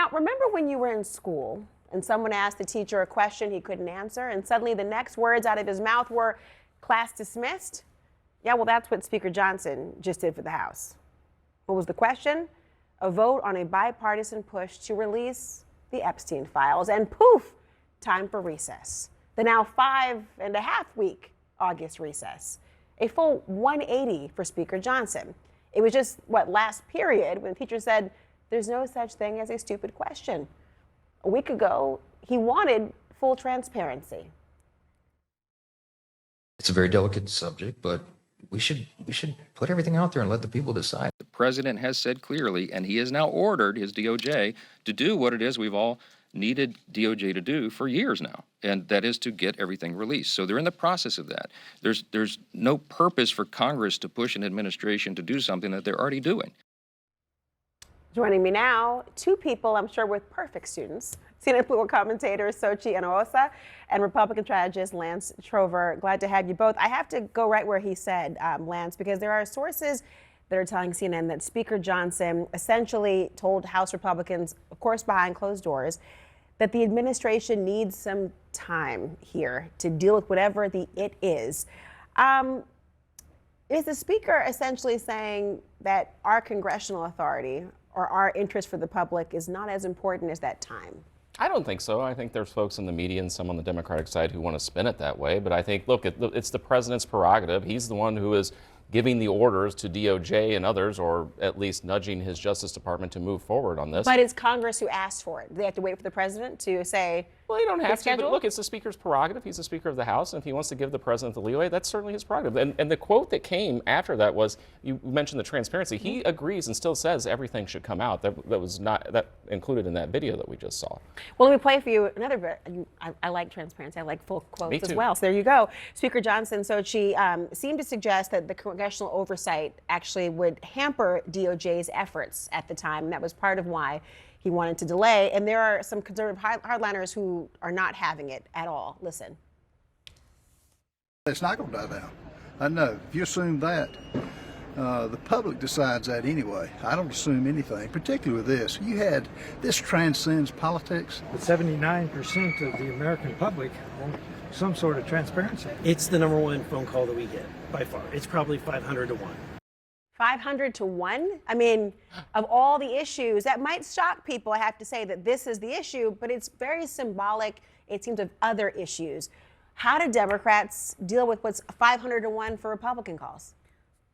Now, remember when you were in school and someone asked the teacher a question he couldn't answer, and suddenly the next words out of his mouth were, "Class dismissed"? Yeah, well, that's what Speaker Johnson just did for the House. What was the question? A vote on a bipartisan push to release the Epstein files, and poof, time for recess. The now 5.5-week August recess. A full 180 for Speaker Johnson. It was just, last period when the teacher said, there's no such thing as a stupid question. A week ago, he wanted full transparency. It's a very delicate subject, but we should put everything out there and let the people decide. The president has said clearly, and he has now ordered his DOJ to do what it is we've all needed DOJ to do for years now, and that is to get everything released. So they're in the process of that. There's no purpose for Congress to push an administration to do something that they're already doing. Joining me now, two people I'm sure with perfect students. CNN political commentator Xochitl Hinojosa and Republican strategist Lance Trover. Glad to have you both. I have to go right where he said, Lance, because there are sources that are telling CNN that Speaker Johnson essentially told House Republicans, of course behind closed doors, that the administration needs some time here to deal with whatever the it is. Is the Speaker essentially saying that our congressional authority or our interest for the public is not as important as that time? I don't think so. I think there's folks in the media and some on the Democratic side who want to spin it that way. But I think, look, it's the president's prerogative. He's the one who is giving the orders to DOJ and others, or at least nudging his Justice Department to move forward on this. But it's Congress who asked for it. They have to wait for the president to say, well, you don't have to, schedule? but look, it's the Speaker's prerogative. He's the Speaker of the House, and if he wants to give the president the leeway, that's certainly his prerogative. And the quote that came after that was, you mentioned the transparency. He agrees and still says everything should come out. That was not included in that video that we just saw. Well, let me play for you another bit. I like transparency. I like full quotes as well. So there you go. Speaker Johnson, Xochitl, seemed to suggest that the congressional oversight actually would hamper DOJ's efforts at the time. And that was part of why he wanted to delay. And there are some conservative hardliners who are not having it at all. Listen. It's not going to die down. I know. If you assume that, the public decides that anyway. I don't assume anything, particularly with this. This transcends politics. 79% of the American public want some sort of transparency. It's the number one phone call that we get, by far. It's probably 500 to 1. 500 to 1? I mean, of all the issues, that might shock people, I have to say, that this is the issue, but it's very symbolic, it seems, of other issues. How do Democrats deal with what's 500 to 1 for Republican calls?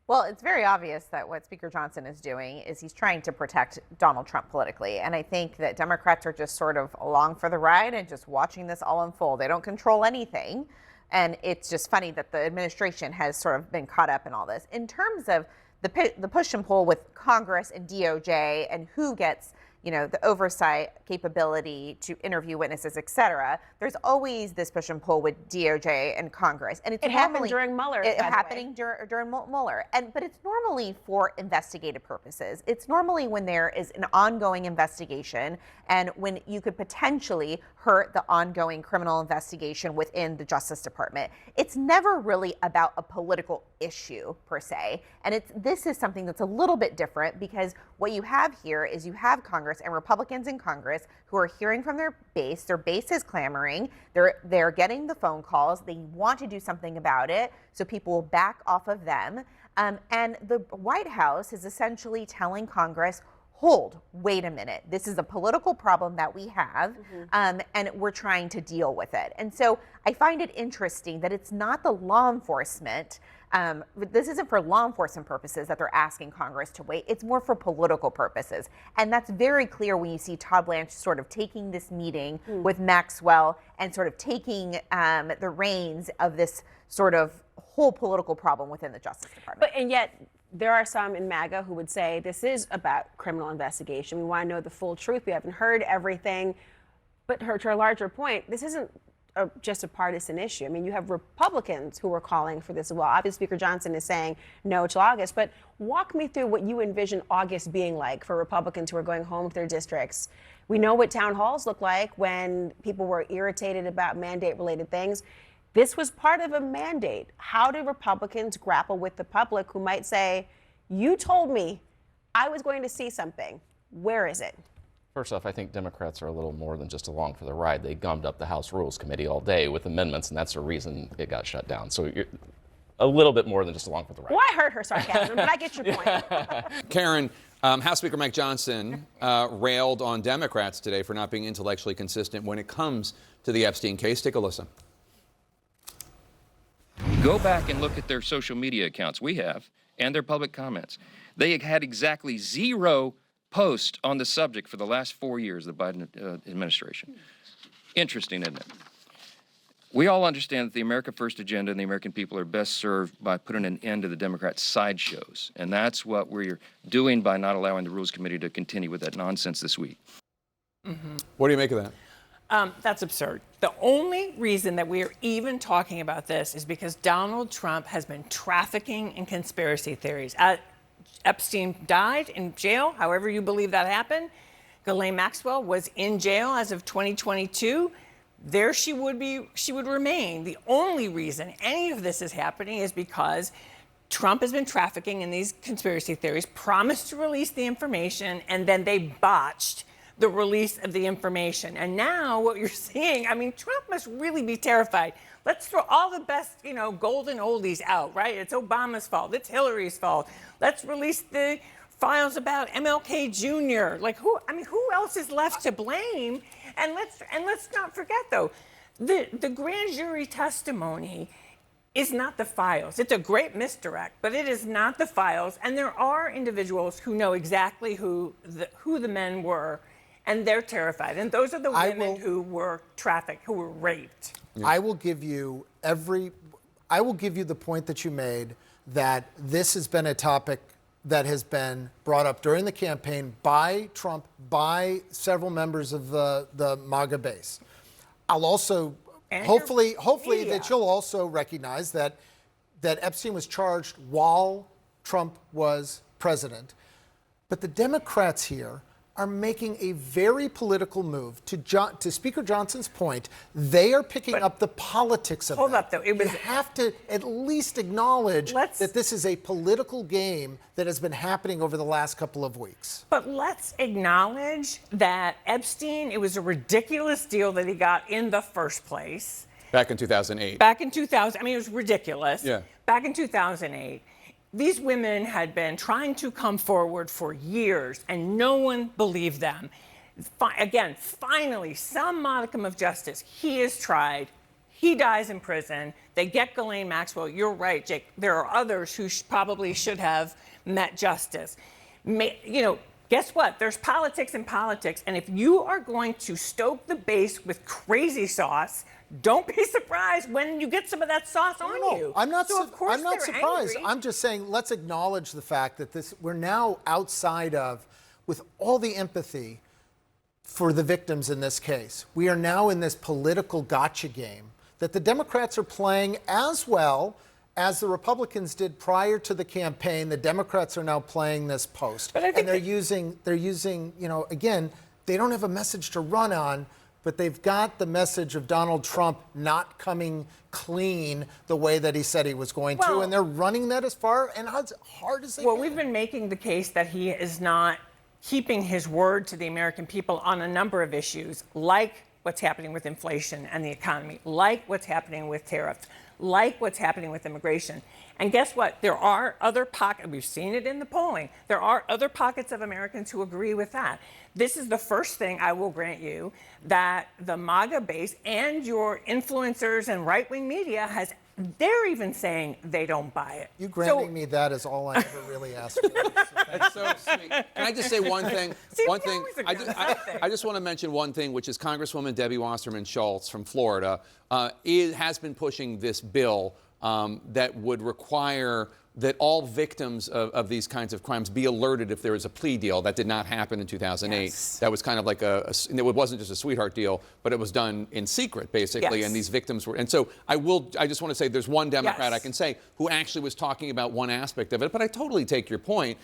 Well, it's very obvious that what Speaker Johnson is doing is he's trying to protect Donald Trump politically. And I think that Democrats are just sort of along for the ride and just watching this all unfold. They don't control anything. And it's just funny that the administration has sort of been caught up in all this. In terms of the push and pull with Congress and DOJ and who gets, the oversight capability to interview witnesses, et cetera, there's always this push and pull with DOJ and Congress. And it's happened during Mueller. It's happening during Mueller. But it's normally for investigative purposes. It's normally when there is an ongoing investigation and when you could potentially hurt the ongoing criminal investigation within the Justice Department. It's never really about a political issue per se. And this is something that's a little bit different because what you have here is you have Congress and Republicans in Congress who are hearing from their base. Their base is clamoring. They're getting the phone calls. They want to do something about it, so people will back off of them. And the White House is essentially telling Congress, hold, wait a minute. This is a political problem that we have, and we're trying to deal with it. And so I find it interesting that it's not the law enforcement. This isn't for law enforcement purposes that they're asking Congress to wait. It's more for political purposes. And that's very clear when you see Todd Blanche sort of taking this meeting with Maxwell and sort of taking the reins of this sort of whole political problem within the Justice Department. And yet, there are some in MAGA who would say this is about criminal investigation. We want to know the full truth. We haven't heard everything. But to a larger point, this isn't just a partisan issue. I mean, you have Republicans who are calling for this as well. Obviously, Speaker Johnson is saying no till August. But walk me through what you envision August being like for Republicans who are going home to their districts. We know what town halls look like when people were irritated about mandate-related things. This was part of a mandate. How do Republicans grapple with the public who might say, you told me I was going to see something. Where is it? First off, I think Democrats are a little more than just along for the ride. They gummed up the House Rules Committee all day with amendments, and that's the reason it got shut down. So you're a little bit more than just along for the ride. Well, I heard her sarcasm, but I get your point. Karen, House Speaker Mike Johnson railed on Democrats today for not being intellectually consistent when it comes to the Epstein case. Take a listen. Go back and look at their social media accounts, we have, and their public comments. They had exactly 0 posts on the subject for the last 4 years of the Biden administration. Interesting, isn't it? We all understand that the America First agenda and the American people are best served by putting an end to the Democrats' sideshows. And that's what we're doing by not allowing the Rules Committee to continue with that nonsense this week. What do you make of that? That's absurd. The only reason that we are even talking about this is because Donald Trump has been trafficking in conspiracy theories. Epstein died in jail, however you believe that happened. Ghislaine Maxwell was in jail as of 2022. There she would remain. The only reason any of this is happening is because Trump has been trafficking in these conspiracy theories, promised to release the information, and then they botched the release of the information. And now what you're seeing, I mean, Trump must really be terrified. Let's throw all the best, golden oldies out, right? It's Obama's fault. It's Hillary's fault. Let's release the files about MLK Jr. Like who else is left to blame? And let's not forget though, the grand jury testimony is not the files. It's a great misdirect, but it is not the files. And there are individuals who know exactly who the men were, and they're terrified. And those are the women who were trafficked, who were raped. I will give you the point that you made that this has been a topic that has been brought up during the campaign by Trump, by several members of the MAGA base. I'll also hopefully that you'll also recognize that Epstein was charged while Trump was president. But the Democrats here are making a very political move. To Speaker Johnson's point, they are picking up the politics of Hold that. up, though. You have to at least acknowledge that this is a political game that has been happening over the last couple of weeks. But let's acknowledge that Epstein, it was a ridiculous deal that he got in the first place. Back in 2008. Back in 2000, I mean, it was ridiculous. Yeah. Back in 2008. These women had been trying to come forward for years, and no one believed them. Again, finally, some modicum of justice. He is tried. He dies in prison. They get Ghislaine Maxwell. You're right, Jake. There are others who probably should have met justice. Guess what? There's politics in politics. And if you are going to stoke the base with crazy sauce, don't be surprised when you get some of that sauce on you. I'm not I'm not surprised. I'm just saying let's acknowledge the fact that we're now outside of, with all the empathy for the victims in this case, we are now in this political gotcha game that the Democrats are playing as well as the Republicans did prior to the campaign. The Democrats are now playing this post. But I think they're using, again, they don't have a message to run on, but they've got the message of Donald Trump not coming clean the way that he said he was going to, and they're running that as far and as hard as they can. Well, we've been making the case that he is not keeping his word to the American people on a number of issues, like what's happening with inflation and the economy, like what's happening with tariffs, like what's happening with immigration. And guess what? There are other pockets, we've seen it in the polling, there are other pockets of Americans who agree with that. This is the first thing I will grant you that the MAGA base and your influencers and right-wing media they're even saying they don't buy it. You granting me that is all I ever really asked for. That's so sweet. Can I just say one thing? I just want to mention one thing, which is Congresswoman Debbie Wasserman Schultz from Florida has been pushing this bill that would require that all victims of these kinds of crimes be alerted if there is a plea deal. That did not happen in 2008. Yes. That was kind of like it wasn't just a sweetheart deal, but it was done in secret, basically, Yes. and these victims were. And so I just want to say there's one Democrat Yes. I can say who actually was talking about one aspect of it, but I totally take your point.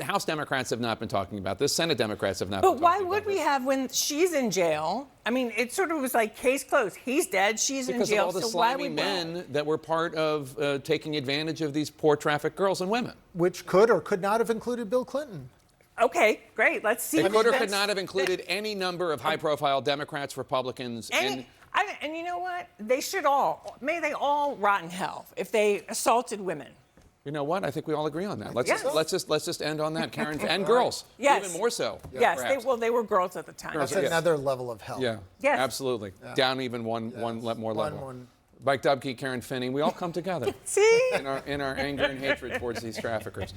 House Democrats have not been talking about this. Senate Democrats have not been talking about this. But why would we have when she's in jail? I mean, it sort of was like case closed. He's dead, she's in Because jail. of all the so why slimy we men that were part of taking advantage of these poor trafficked girls and women. Which could or could not have included Bill Clinton. Okay, great. Let's see. It could or could That's- not have included any number of high-profile Democrats, Republicans, and And you know what? May they all rot in hell if they assaulted women. you know what? I think we all agree on that. Let's Yes. let's just end on that, Karen, and girls, Yes. even more so. Yes, perhaps. they were girls at the time. Girls, That's yeah. another level of hell. Yeah, Yes. absolutely. Down even one more level. one. Mike Dubke, Karen Finney, we all come together See? in our anger and hatred towards these traffickers.